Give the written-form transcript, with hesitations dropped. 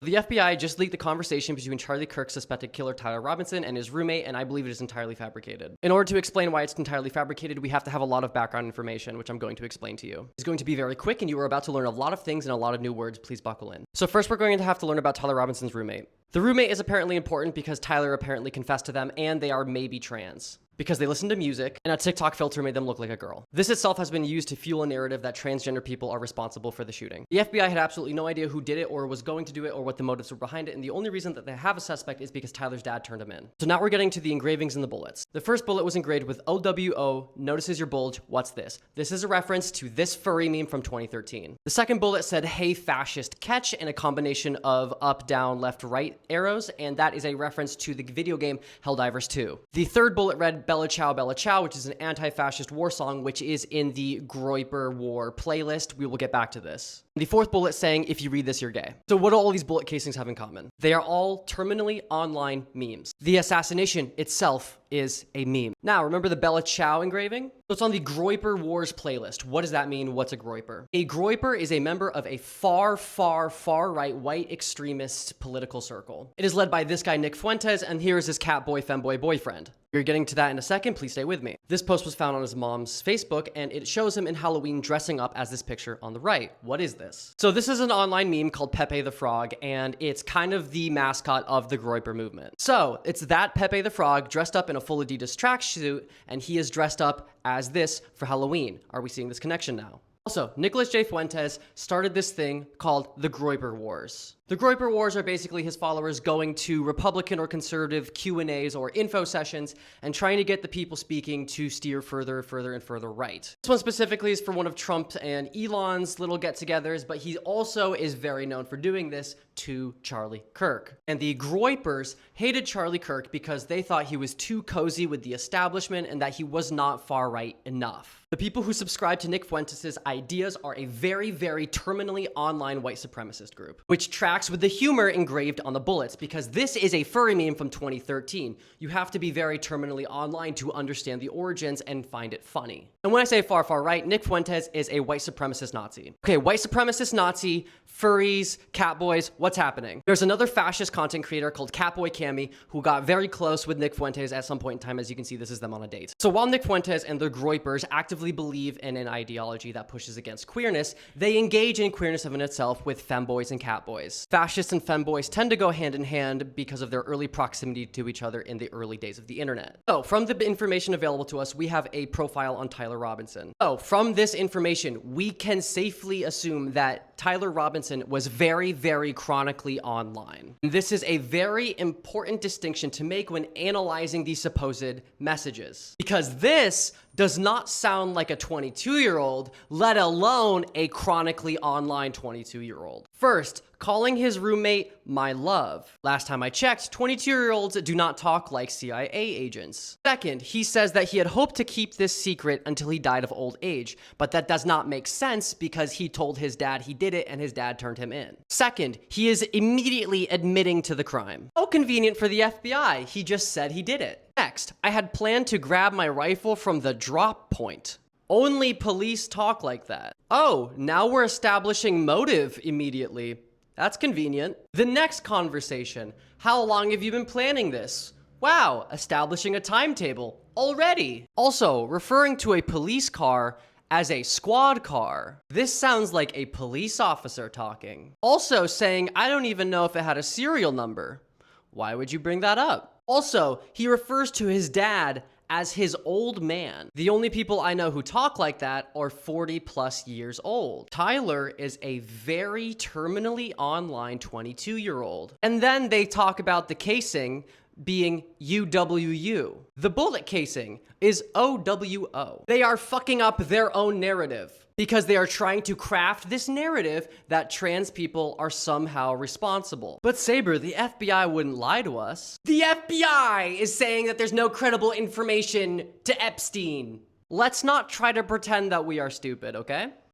The FBI just leaked the conversation between Charlie Kirk's suspected killer Tyler Robinson and his roommate, and I believe it is entirely fabricated. In order to explain why it's entirely fabricated, we have to have a lot of background information, which I'm going to explain to you. It's going to be very quick, and you are about to learn a lot of things and a lot of new words. Please buckle in. So first, we're going to have to learn about Tyler Robinson's roommate. The roommate is apparently important because Tyler apparently confessed to them, and they are maybe trans, because they listened to music, and a TikTok filter made them look like a girl. This itself has been used to fuel a narrative that transgender people are responsible for the shooting. The FBI had absolutely no idea who did it or was going to do it or what the motives were behind it, and the only reason that they have a suspect is because Tyler's dad turned him in. So now we're getting to the engravings and the bullets. The first bullet was engraved with OWO, notices your bulge, what's this? This is a reference to this furry meme from 2013. The second bullet said, hey fascist, catch, and a combination of up, down, left, right arrows, and that is a reference to the video game Helldivers 2. The third bullet read, Bella Ciao, which is an anti-fascist war song, which is in the Groyper War playlist. We will get back to this. The fourth bullet saying, if you read this, you're gay. So what do all these bullet casings have in common? They are all terminally online memes. The assassination itself is a meme. Now, remember the Bella Ciao engraving? So it's on the Groyper Wars playlist. What does that mean? What's a Groyper? A Groyper is a member of a far right white extremist political circle. It is led by this guy, Nick Fuentes, and here is his catboy femboy boyfriend. You're getting to that in a second, please stay with me. This post was found on his mom's Facebook, and it shows him in Halloween dressing up as this picture on the right. What is this? So this is an online meme called Pepe the Frog, and it's kind of the mascot of the Groyper movement. So it's that Pepe the Frog dressed up in a full Adidas tracksuit, and he is dressed up as this for Halloween. Are we seeing this connection now? Also, Nicholas J. Fuentes started this thing called the Groyper Wars. The Groyper Wars are basically his followers going to Republican or conservative Q&As or info sessions and trying to get the people speaking to steer further and further right. This one specifically is for one of Trump and Elon's little get-togethers, but he also is very known for doing this to Charlie Kirk. And the Groypers hated Charlie Kirk because they thought he was too cozy with the establishment and that he was not far right enough. The people who subscribe to Nick Fuentes' ideas are a very terminally online white supremacist group, which tracks with the humor engraved on the bullets, because this is a furry meme from 2013. You have to be very terminally online to understand the origins and find it funny. And when I say far right, Nick Fuentes is a white supremacist Nazi. Okay, white supremacist Nazi, furries, catboys, what's happening? There's another fascist content creator called Catboy Cami who got very close with Nick Fuentes at some point in time. As you can see, this is them on a date. So while Nick Fuentes and the Groypers actively believe in an ideology that pushes against queerness, they engage in queerness of in itself with femboys and catboys. Fascists and femboys tend to go hand in hand because of their early proximity to each other in the early days of the internet. So from the information available to us, we have a profile on Tyler Robinson. So from this information, we can safely assume that Tyler Robinson was very chronically online. This is a very important distinction to make when analyzing these supposed messages, because this does not sound like a 22-year-old, let alone a chronically online 22-year-old. First, calling his roommate my love. Last time I checked, 22-year-olds do not talk like CIA agents. Second, he says that he had hoped to keep this secret until he died of old age, but that does not make sense because he told his dad he did it and his dad turned him in. Second, he is immediately admitting to the crime. How convenient for the FBI, he just said he did it. Next, I had planned to grab my rifle from the drop point. Only police talk like that. Oh, now we're establishing motive immediately. That's convenient. The next conversation. How long have you been planning this? Wow, establishing a timetable already. Also, referring to a police car as a squad car. This sounds like a police officer talking. Also saying, I don't even know if it had a serial number. Why would you bring that up? Also, he refers to his dad as his old man. The only people I know who talk like that are 40+ years old. Tyler is a very terminally online 22-year-old. And then they talk about the casing being UWU. The bullet casing is OWO. They are fucking up their own narrative because they are trying to craft this narrative that trans people are somehow responsible. But Saber, the FBI wouldn't lie to us. The FBI is saying that there's no credible information to Epstein. Let's not try to pretend that we are stupid, okay?